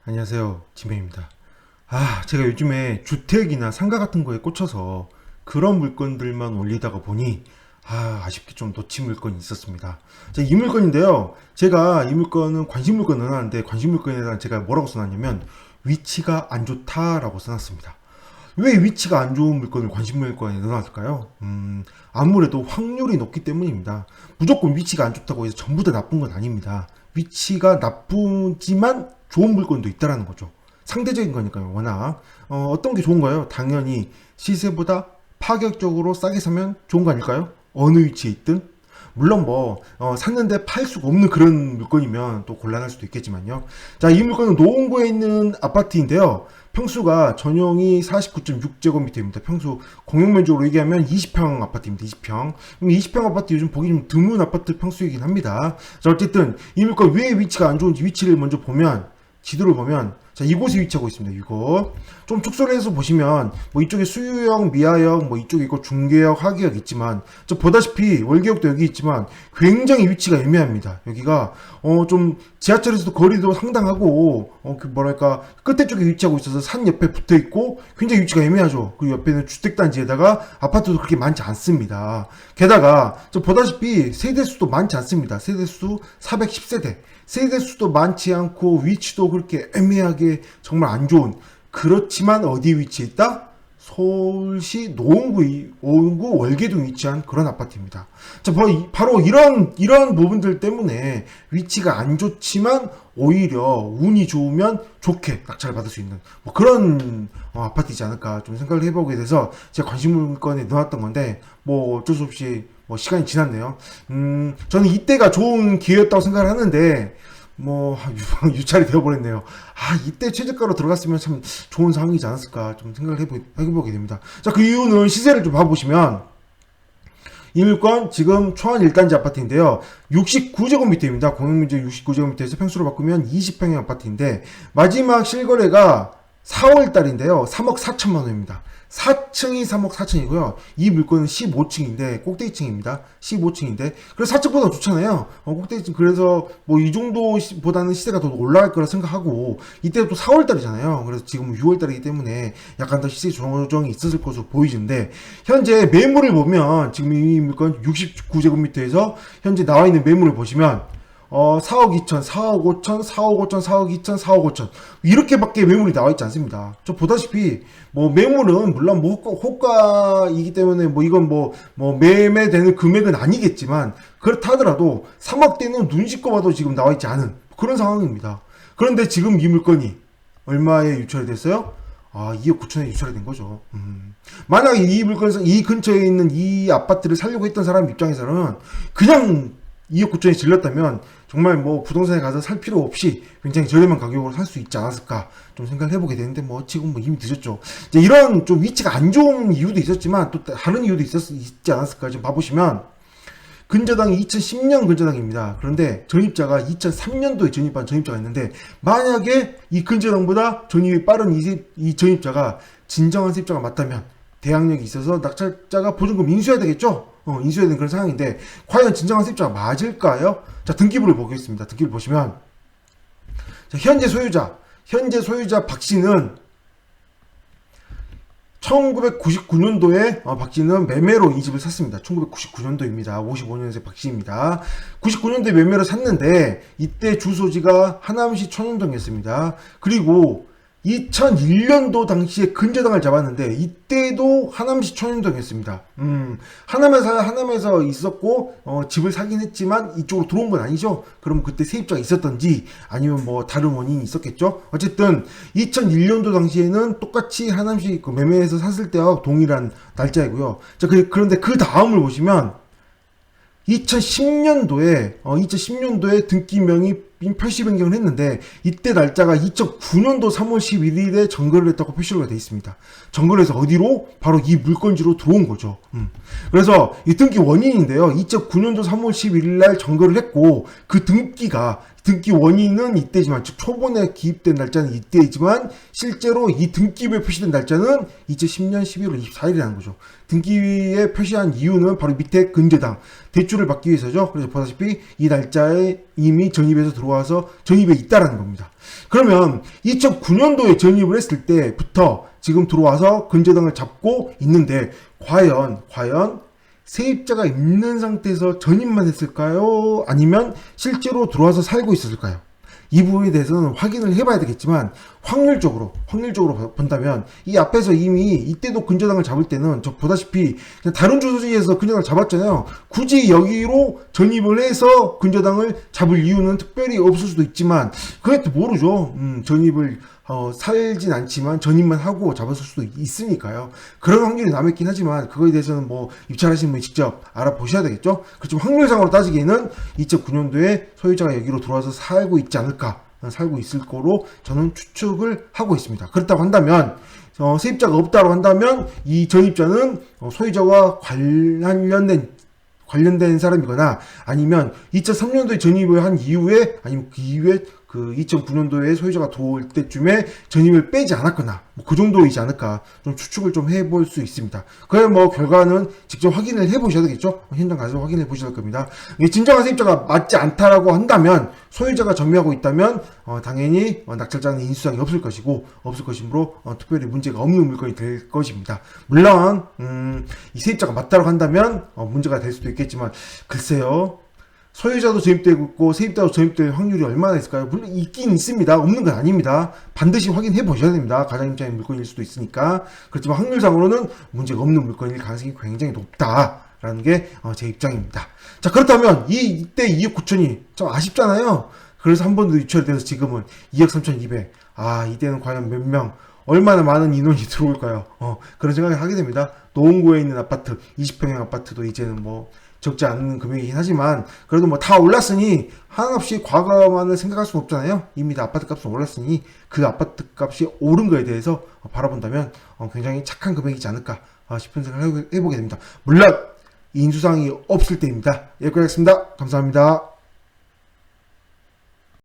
안녕하세요, 진명입니다. 제가 요즘에 주택이나 상가 같은 거에 꽂혀서 그런 물건들만 올리다가 보니 아쉽게 좀 놓친 물건이 있었습니다. 자, 이 물건인데요. 제가 이 물건은 관심 물건 넣어놨는데 관심 물건에다 제가 뭐라고 써놨냐면 위치가 안 좋다라고 써놨습니다. 왜 위치가 안 좋은 물건을 관심 물건에 넣어놨을까요? 아무래도 확률이 높기 때문입니다. 무조건 위치가 안 좋다고 해서 전부 다 나쁜 건 아닙니다. 위치가 나쁘지만 좋은 물건도 있다라는 거죠. 상대적인 거니까요. 워낙 어떤 게 좋은가요? 당연히 시세보다 파격적으로 싸게 사면 좋은 거 아닐까요? 어느 위치에 있든. 물론 샀는데 팔 수가 없는 그런 물건이면 또 곤란할 수도 있겠지만요. 자, 이 물건은 노원구에 있는 아파트인데요. 평수가 전용이 49.6제곱미터입니다. 평수 공용면적으로 얘기하면 20평 아파트입니다. 20평. 20평 아파트 요즘 보기 좀 드문 아파트 평수이긴 합니다. 자, 어쨌든 이 물건 왜 위치가 안 좋은지 위치를 먼저 보면, 지도를 보면, 자, 이곳에 위치하고 있습니다. 이거 좀 축소를 해서 보시면 이쪽에 수유역, 미아역, 이쪽에 있고 중계역, 하계역 있지만 저 보다시피 월계역도 여기 있지만 굉장히 위치가 애매합니다. 여기가 좀 지하철에서도 거리도 상당하고 뭐랄까 끝에 쪽에 위치하고 있어서 산 옆에 붙어 있고 굉장히 위치가 애매하죠. 그리고 옆에는 주택단지에다가 아파트도 그렇게 많지 않습니다. 게다가 저 보다시피 세대수도 많지 않습니다. 세대수 410세대. 세대수도 많지 않고 위치도 그렇게 애매하게 정말 안 좋은, 그렇지만 어디 위치에 있다? 서울시 노원구 월계동 위치한 그런 아파트입니다. 자, 바로 이런 부분들 때문에 위치가 안 좋지만 오히려 운이 좋으면 좋게 낙찰을 받을 수 있는 그런 아파트이지 않을까 좀 생각을 해보게 돼서 제가 관심 물건에 넣었던 건데 어쩔 수 없이 시간이 지났네요. 저는 이때가 좋은 기회였다고 생각을 하는데 유찰이 되어버렸네요. 이때 최저가로 들어갔으면 참 좋은 상황이지 않았을까 좀 생각을 해보게 됩니다. 자, 그 이유는 시세를 좀 봐보시면 이 물건 지금 초안 1단지 아파트인데요. 69제곱미터입니다. 공용면적 69제곱미터에서 평수로 바꾸면 20평의 아파트인데 마지막 실거래가 4월달인데요. 3억 4천만 원입니다. 4층이 3억 4천이고요. 이 물건은 15층인데 꼭대기층입니다. 15층인데 그래서 4층보다 좋잖아요. 꼭대기층 그래서 이 정도보다는 시세가 더 올라갈 거라 생각하고 이때 또 4월달이잖아요. 그래서 지금 6월달이기 때문에 약간 더 시세 조정이 있었을 것으로 보이는데 현재 매물을 보면 지금 이 물건 69제곱미터에서 현재 나와 있는 매물을 보시면 4억 2천, 4억 5천, 4억 5천, 4억 2천, 4억 5천 이렇게밖에 매물이 나와 있지 않습니다. 저 보다시피 매물은 물론 호가이기 때문에 이건 매매되는 금액은 아니겠지만 그렇다 하더라도 3억대는 눈 씻고 봐도 지금 나와 있지 않은 그런 상황입니다. 그런데 지금 이 물건이 얼마에 유찰이 됐어요? 2억 9천에 유찰이 된 거죠. 만약에 이 물건에서 이 근처에 있는 이 아파트를 살려고 했던 사람 입장에서는 그냥 2억 9천에 질렀다면 정말 부동산에 가서 살 필요 없이 굉장히 저렴한 가격으로 살 수 있지 않았을까 좀 생각을 해보게 되는데 지금 이미 늦었죠. 이제 이런 좀 위치가 안 좋은 이유도 있었지만 또 다른 이유도 있지 않았을까 좀 봐보시면 근저당이 2010년 근저당입니다. 그런데 전입자가 2003년도에 전입한 전입자가 있는데 만약에 이 근저당보다 전입이 빠른 이 전입자가 진정한 세입자가 맞다면 대항력이 있어서 낙찰자가 보증금 인수해야 되겠죠? 인수해야 되는 그런 상황인데 과연 진정한 세입자가 맞을까요? 자, 등기부를 보겠습니다. 등기부를 보시면 자, 현재 소유자 박씨는 1999년도에 박씨는 매매로 이 집을 샀습니다. 1999년도입니다. 55년생 박씨입니다. 99년도에 매매로 샀는데 이때 주소지가 하남시 천연동이었습니다. 그리고 2001년도 당시에 근저당을 잡았는데 이때도 하남시 천연동이었습니다. 하남에서 있었고 집을 사긴 했지만 이쪽으로 들어온 건 아니죠. 그럼 그때 세입자가 있었던지 아니면 다른 원인이 있었겠죠. 어쨌든 2001년도 당시에는 똑같이 하남시 매매해서 샀을 때와 동일한 날짜이고요. 자, 그런데 그 다음을 보시면 2010년도에 등기명이 표시 변경을 했는데 이때 날짜가 2009년도 3월 11일에 정거를 했다고 표시가 되어 있습니다. 정거를 해서 어디로? 바로 이 물건지로 들어온 거죠. 그래서 이 등기 원인인데요. 2009년도 3월 11일 날 정거를 했고 그 등기가 등기 원인은 이때지만, 즉 초본에 기입된 날짜는 이때이지만 실제로 이 등기부에 표시된 날짜는 2010년 11월 24일이라는 거죠. 등기부에 표시한 이유는 바로 밑에 근저당 대출을 받기 위해서죠. 그래서 보다시피 이 날짜에 이미 전입해서 들어와서 전입에 있다라는 겁니다. 그러면 2009년도에 전입을 했을 때부터 지금 들어와서 근저당을 잡고 있는데 과연 세입자가 있는 상태에서 전입만 했을까요? 아니면 실제로 들어와서 살고 있었을까요? 이 부분에 대해서는 확인을 해봐야 되겠지만 확률적으로 본다면 이 앞에서 이미 이때도 근저당을 잡을 때는 저 보다시피 그냥 다른 주소지에서 근저당을 잡았잖아요. 굳이 여기로 전입을 해서 근저당을 잡을 이유는 특별히 없을 수도 있지만 그것도 모르죠. 전입을 살진 않지만 전입만 하고 잡았을 수도 있으니까요. 그런 확률이 남아있긴 하지만 그거에 대해서는 뭐 입찰하시는 분이 직접 알아보셔야 되겠죠. 그렇지만 확률상으로 따지기에는 2009년도에 소유자가 여기로 들어와서 살고 있지 않을까, 살고 있을 거로 저는 추측을 하고 있습니다. 그렇다고 한다면 세입자가 없다고 한다면 이 전입자는 소유자와 관련된 사람이거나 아니면 2003년도에 전입을 한 이후에 아니면 그 이후에 그 2009년도에 소유자가 들어올 때쯤에 전입을 빼지 않았거나 뭐 그 정도이지 않을까 좀 추측을 좀 해볼 수 있습니다. 그래 뭐 결과는 직접 확인을 해보셔야 되겠죠. 현장 가서 확인해 보셔야 될 겁니다. 진정한 세입자가 맞지 않다라고 한다면 소유자가 점유하고 있다면 당연히 낙찰자는 인수상이 없을 것이므로 특별히 문제가 없는 물건이 될 것입니다. 물론 이 세입자가 맞다고 한다면 문제가 될 수도 있겠지만 글쎄요. 소유자도 전입되고 있고 세입자도 전입될 확률이 얼마나 있을까요? 물론 있긴 있습니다. 없는 건 아닙니다. 반드시 확인해 보셔야 됩니다. 가장 입장의 물건일 수도 있으니까. 그렇지만 확률상으로는 문제가 없는 물건일 가능성이 굉장히 높다라는 게 제 입장입니다. 자, 그렇다면 이때 2억 9천이 좀 아쉽잖아요. 그래서 한 번도 유찰이 돼서 지금은 2억 3,200. 이때는 과연 몇 명, 얼마나 많은 인원이 들어올까요? 그런 생각을 하게 됩니다. 노원구에 있는 아파트, 20평형 아파트도 이제는 뭐 적지 않은 금액이긴 하지만 그래도 뭐 다 올랐으니 한없이 과거만을 생각할 수는 없잖아요. 이미 다 아파트 값은 올랐으니 그 아파트 값이 오른 거에 대해서 바라본다면 굉장히 착한 금액이지 않을까 싶은 생각을 해보게 됩니다. 물론 인수상이 없을 때입니다. 여기까지 하겠습니다. 감사합니다.